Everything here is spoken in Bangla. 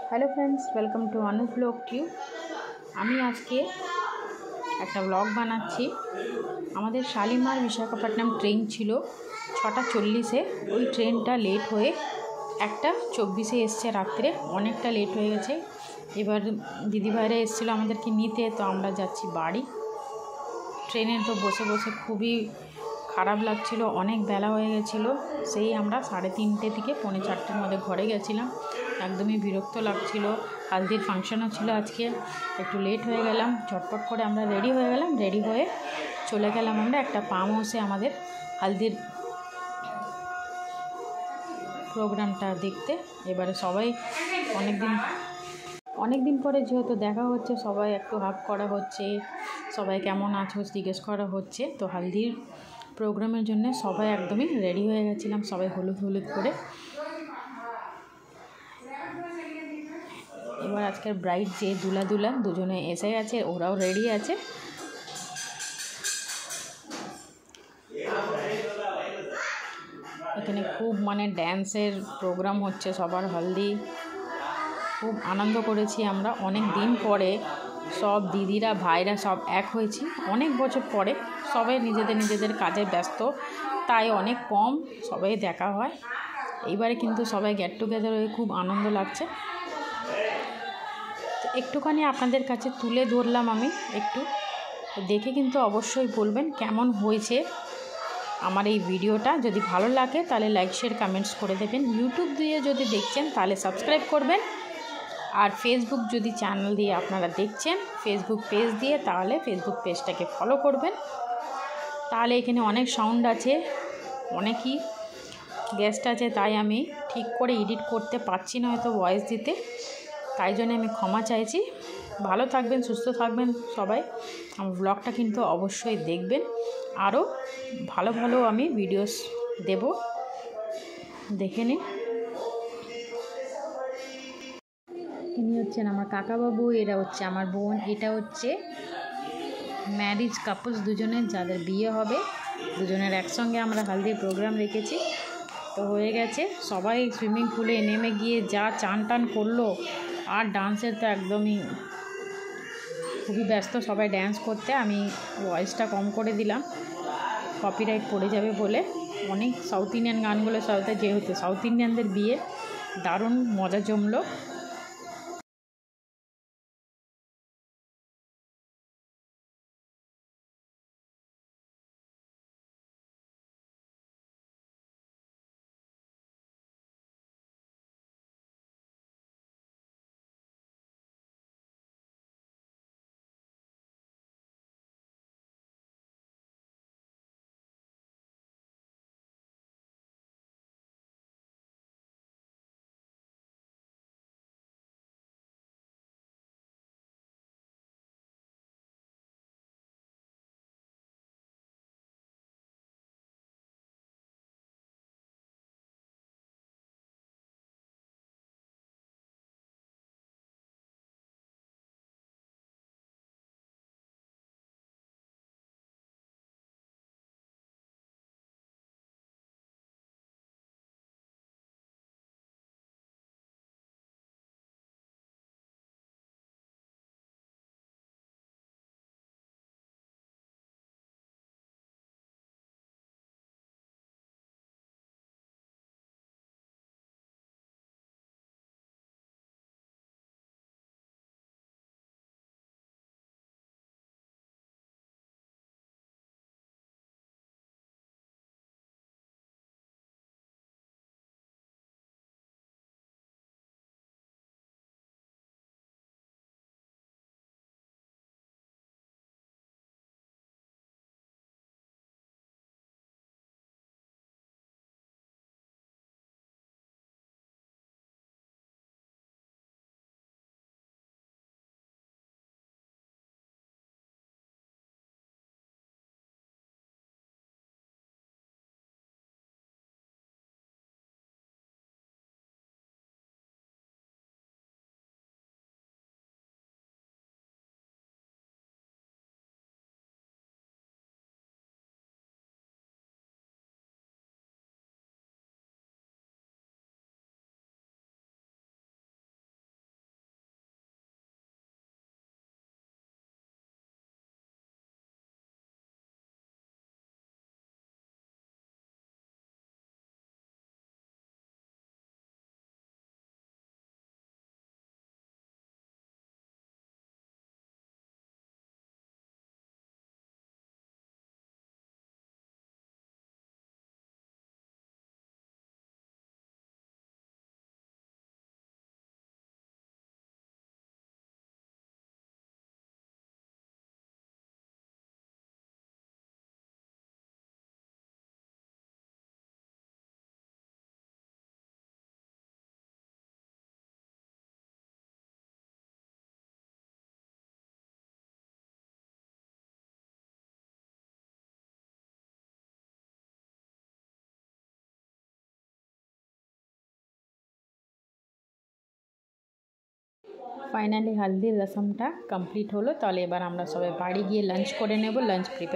Hello friends, welcome to Anuj blog tube. আমি আজকে একটা ব্লগ বানাচ্ছি। আমাদের শালিমার বিশাখাপট্টনম ট্রেন ছিল 6:40-এ। ওই ট্রেনটা লেট হয়ে 1:24-এ এসছে রাত্রে, অনেকটা লেট হয়ে গেছে। এবার দিদিভাইরা এসেছিলো আমাদেরকে নিতে, তো আমরা যাচ্ছি বাড়ি। ট্রেনে তো বসে বসে খুবই খারাপ লাগছিল, অনেক বেলা হয়ে গেছিলো। সেই আমরা 3:30 থেকে 4:45-এর মধ্যে ঘরে গেছিলাম। একদমই বিরক্ত লাগছিল। হালদির ফাংশনও ছিল আজকে, একটু লেট হয়ে গেলাম। চটপট করে আমরা রেডি হয়ে গেলাম। রেডি হয়ে চলে গেলাম আমরা একটা ফার্ম হাউসে আমাদের হালদির প্রোগ্রামটা দেখতে। এবারে সবাই অনেক দিন পরে যেহেতু দেখা হচ্ছে, সবাই একটু হাগ করা হচ্ছে, সবাই কেমন আছো জিজ্ঞেস করা হচ্ছে। তো হালদির প্রোগ্রামের জন্য সবাই একদমই রেডি হয়ে গেছিলাম, সবাই হলুদ হলুদ করে। এবার আজকের ব্রাইড যে দুলা দুজনে এসে গেছে, ওরাও রেডি আছে। এখানে খুব ড্যান্সের প্রোগ্রাম হচ্ছে সবার। হলদি খুব আনন্দ করেছি আমরা, অনেক দিন পরে সব দিদিরা ভাইরা সব এক হয়েছি, অনেক বছর পরে। সবাই নিজেদের কাজে ব্যস্ত, তাই অনেক কম সবাই দেখা হয়। এইবারে কিন্তু সবাই গেট টুগেদার হয়ে খুব আনন্দ লাগছে। একটুখানি আপনাদের কাছে তুলে ধরলাম আমি, একটু দেখে কিন্তু অবশ্যই বলবেন কেমন হয়েছে আমার এই ভিডিওটা। যদি ভালো লাগে তাহলে লাইক শেয়ার কমেন্টস করে দেবেন। ইউটিউব দিয়ে যদি দেখছেন তাহলে সাবস্ক্রাইব করবেন। আর ফেসবুক যদি চ্যানেল দিয়ে আপনারা দেখছেন, ফেসবুক পেজ দিয়ে, তাহলে ফেসবুক পেজটাকে ফলো করবেন। তাহলে এখানে অনেক সাউন্ড আছে, অনেকই গেস্ট আছে, তাই আমি ঠিক করে এডিট করতে পারছি না হয়তো ভয়েস দিতে, তাই জন্য আমি ক্ষমা চাইছি। ভালো থাকবেন, সুস্থ থাকবেন সবাই। আমার ব্লগটা কিন্তু অবশ্যই দেখবেন, আরও ভালো ভালো আমি ভিডিওস দেব, দেখে নিন। ইনি হচ্ছেন আমার কাকাবাবু, এরা হচ্ছে আমার বোন, এটা হচ্ছে ম্যারিজ কাপলস দুজনের, যাদের বিয়ে হবে। দুজনের একসঙ্গে আমরা হালদির প্রোগ্রাম রেখেছি। তো হয়ে গেছে, সবাই সুইমিং পুলে নেমে গিয়ে যা চান টান করলো। আর ডান্সের তো একদমই খুবই ব্যস্ত সবাই ড্যান্স করতে। আমি ভয়েসটা কম করে দিলাম, কপিরাইট পড়ে যাবে বলে। অনেক সাউথ ইন্ডিয়ান গানগুলো, যেহেতু সাউথ ইন্ডিয়ানদের বিয়ে, দারুণ মজা জমলো। ফাইনালি হালদির রসমটা কমপ্লিট হলো। তাহলে এবার আমরা সবাই বাড়ি গিয়ে লাঞ্চ করে নেব। Lunch prepare